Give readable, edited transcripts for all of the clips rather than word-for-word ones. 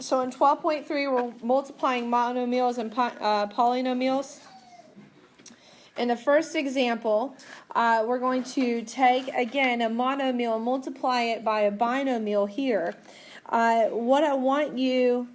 So in 12.3, we're multiplying monomials and polynomials. In the first example, we're going to take, again, a monomial and multiply it by a binomial here. What I want you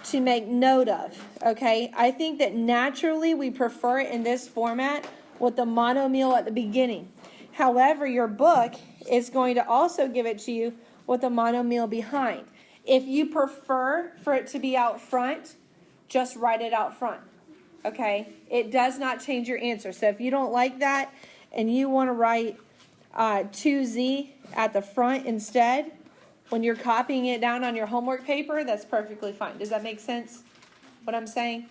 to make note of, okay? I think that naturally we prefer it in this format with the monomial at the beginning. However, your book is going to also give it to you with the monomial behind. If you prefer for it to be out front, just write it out front, okay? It does not change your answer. So if you don't like that and you want to write 2z at the front instead, when you're copying it down on your homework paper, that's perfectly fine. Does that make sense, what I'm saying?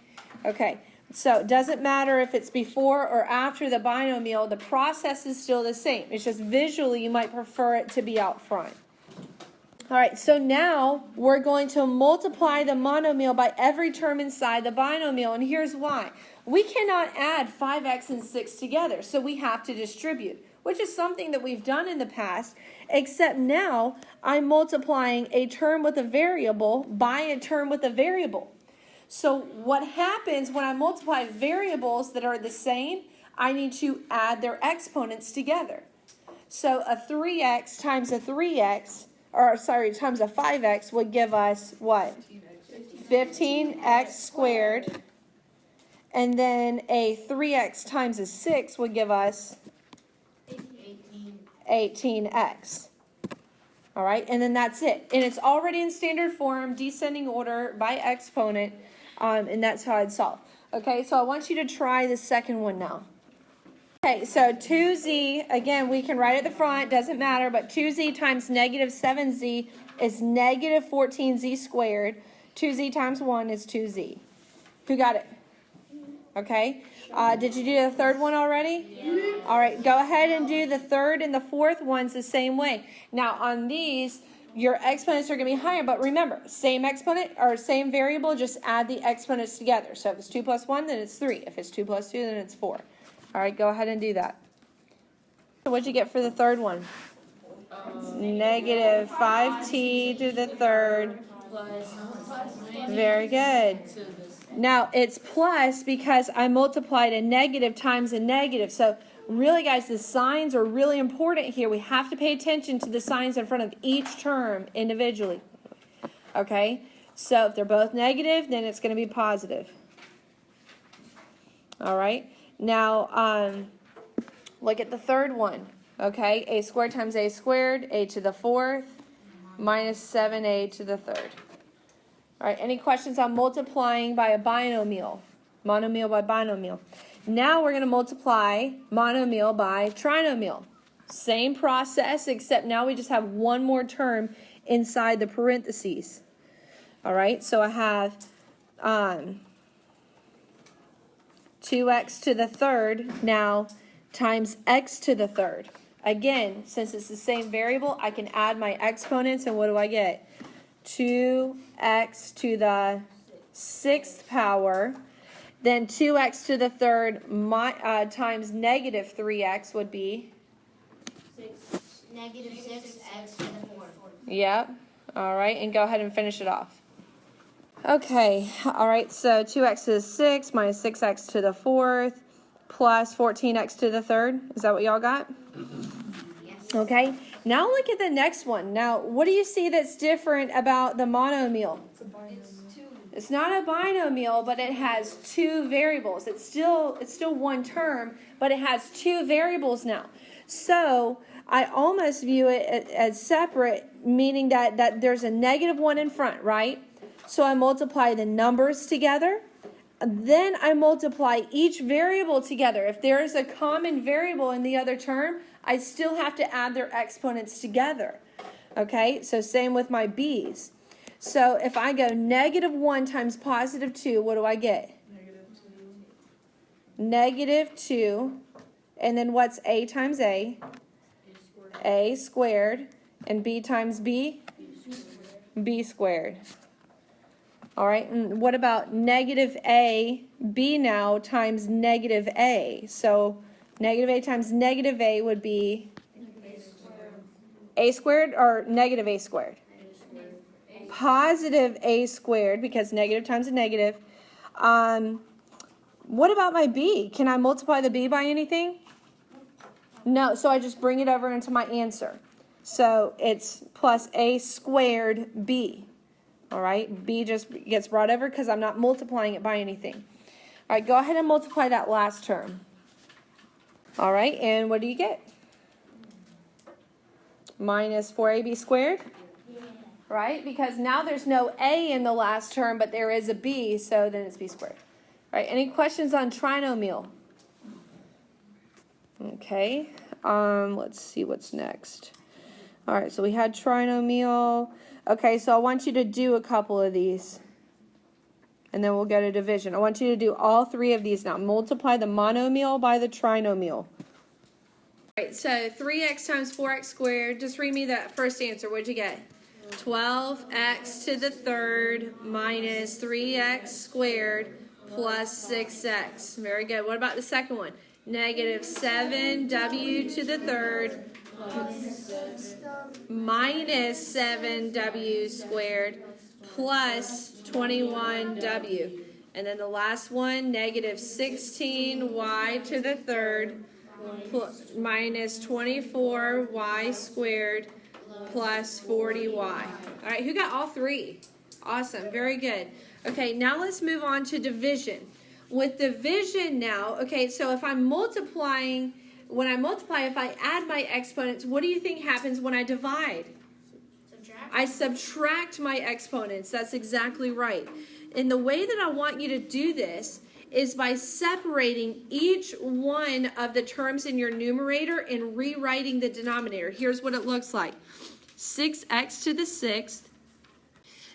Okay, so it doesn't matter if it's before or after the binomial, the process is still the same. It's just visually you might prefer it to be out front. All right, so now we're going to multiply the monomial by every term inside the binomial, and here's why. We cannot add 5x and 6 together, so we have to distribute, which is something that we've done in the past, except now I'm multiplying a term with a variable by a term with a variable. So what happens when I multiply variables that are the same, I need to add their exponents together. So a 3x times a 3x, times a 5x would give us what? 15x squared. And then a 3x times a 6 would give us 18x. All right, and then that's it. And it's already in standard form, descending order by exponent, and that's how I'd solve. Okay, so I want you to try the second one now. Okay, so 2z, again, we can write at the front, doesn't matter, but 2z times negative 7z is negative 14z squared. 2z times 1 is 2z. Who got it? Okay. Did you do the third one already? Yeah. All right, go ahead and do the third and the fourth ones the same way. Now, on these, your exponents are going to be higher, but remember, same exponent or same variable, just add the exponents together. So if it's 2 plus 1, then it's 3. If it's 2 plus 2, then it's 4. All right, go ahead and do that. So what'd you get for the third one? Negative 5t to the third. Very good. Now, it's plus because I multiplied a negative times a negative. So really, guys, the signs are really important here. We have to pay attention to the signs in front of each term individually. Okay? So if they're both negative, then it's going to be positive. All right? Now, look at the third one. Okay? A squared times a squared, a to the fourth, minus 7a to the third. All right, any questions on multiplying by a binomial? Monomial by binomial. Now we're going to multiply monomial by trinomial. Same process, except now we just have one more term inside the parentheses. All right, so I have 2x to the third now times x to the third. Again, since it's the same variable, I can add my exponents, and what do I get? 2x to the 6th power, then 2x to the third times negative 3x would be? Negative 6x to the 4th. Yep. All right, and go ahead and finish it off. Okay, all right, so 2x to the 6th minus 6x to the 4th plus 14x to the 3rd. Is that what y'all got? Yes. Okay. Now look at the next one. Now, what do you see that's different about the monomial? It's not a binomial, but it has two variables. It's still one term, but it has two variables now. So I almost view it as separate, meaning that there's a negative one in front, right? So I multiply the numbers together. Then I multiply each variable together. If there is a common variable in the other term, I still have to add their exponents together. Okay, so same with my b's. So if I go negative 1 times positive 2, what do I get? Negative 2. And then what's a times a? A squared. And b times b? B squared. All right, and what about negative a, b now times negative a? So negative a times negative a would be a squared or negative a squared? positive a squared, because negative times a negative. What about my b? Can I multiply the b by anything? No, so I just bring it over into my answer. So it's plus a squared b. All right, b just gets brought over because I'm not multiplying it by anything. All right, go ahead and multiply that last term. All right, and what do you get? Minus 4ab squared, right? Because now there's no a in the last term, but there is a b, so then it's b squared. All right, any questions on trinomial? Okay, let's see what's next. All right, so we had trinomial. Okay, so I want you to do a couple of these, and then we'll go to division. I want you to do all three of these now. Multiply the monomial by the trinomial. All right, so 3x times 4x squared. Just read me that first answer. What'd you get? 12x to the third minus 3x squared plus 6x. Very good. What about the second one? Negative 7w to the third minus 7w squared plus 21w. And then the last one, negative 16y to the third minus 24y squared plus 40y. All right, who got all three? Awesome, very good. Okay, now let's move on to division. With division now, okay, so if I'm multiplying, when I multiply, if I add my exponents, what do you think happens when I divide? Subtract. I subtract my exponents. That's exactly right. And the way that I want you to do this is by separating each one of the terms in your numerator and rewriting the denominator. Here's what it looks like. 6x to the sixth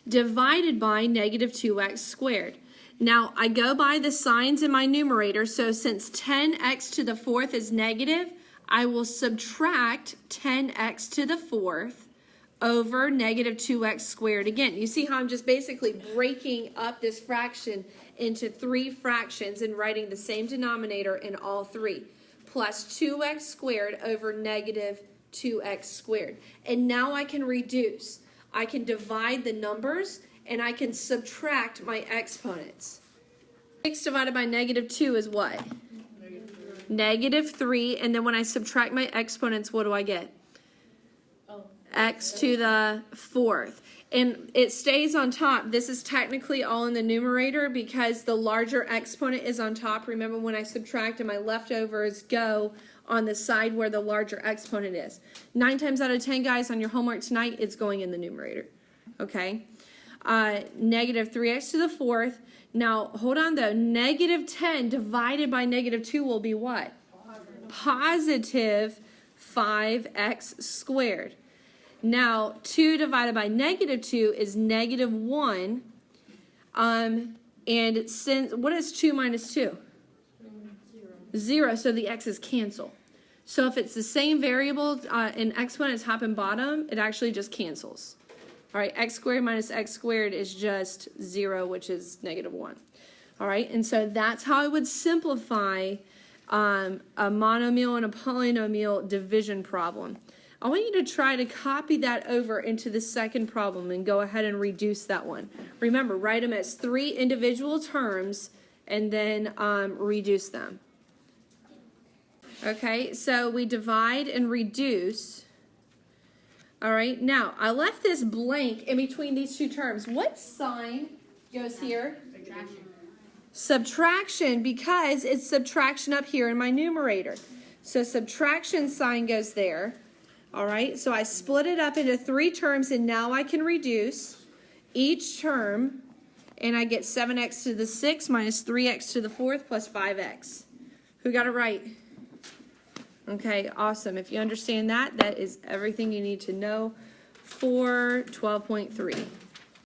divided by negative 2x squared. Now, I go by the signs in my numerator, so since 10x to the fourth is negative, I will subtract 10x to the fourth over negative 2x squared again. You see how I'm just basically breaking up this fraction into three fractions and writing the same denominator in all three, plus 2x squared over negative 2x squared. And now I can reduce. I can divide the numbers, and I can subtract my exponents. 6 divided by negative 2 is what? Negative 3, and then when I subtract my exponents, what do I get? X to the fourth. And it stays on top. This is technically all in the numerator because the larger exponent is on top. Remember, when I subtract and my leftovers go on the side where the larger exponent is. 9 times out of 10, guys, on your homework tonight, it's going in the numerator. Okay? Negative 3x to the fourth. Now, hold on though. Negative 10 divided by negative 2 will be what? Positive 5x squared. Now, 2 divided by negative 2 is negative 1. And since, what is 2 minus 2? 0. So the x's cancel. So if it's the same variable in exponent as top and bottom, it actually just cancels. All right, x squared minus x squared is just 0, which is negative 1. All right, and so that's how I would simplify a monomial and a polynomial division problem. I want you to try to copy that over into the second problem and go ahead and reduce that one. Remember, write them as 3 individual terms and then reduce them. Okay, so we divide and reduce. All right, now I left this blank in between these two terms. What sign goes here? Subtraction. Subtraction, because it's subtraction up here in my numerator. So subtraction sign goes there. All right, so I split it up into 3 terms, and now I can reduce each term, and I get 7x to the 6th minus 3x to the 4th plus 5x. Who got it right? Okay, awesome. If you understand that, that is everything you need to know for 12.3.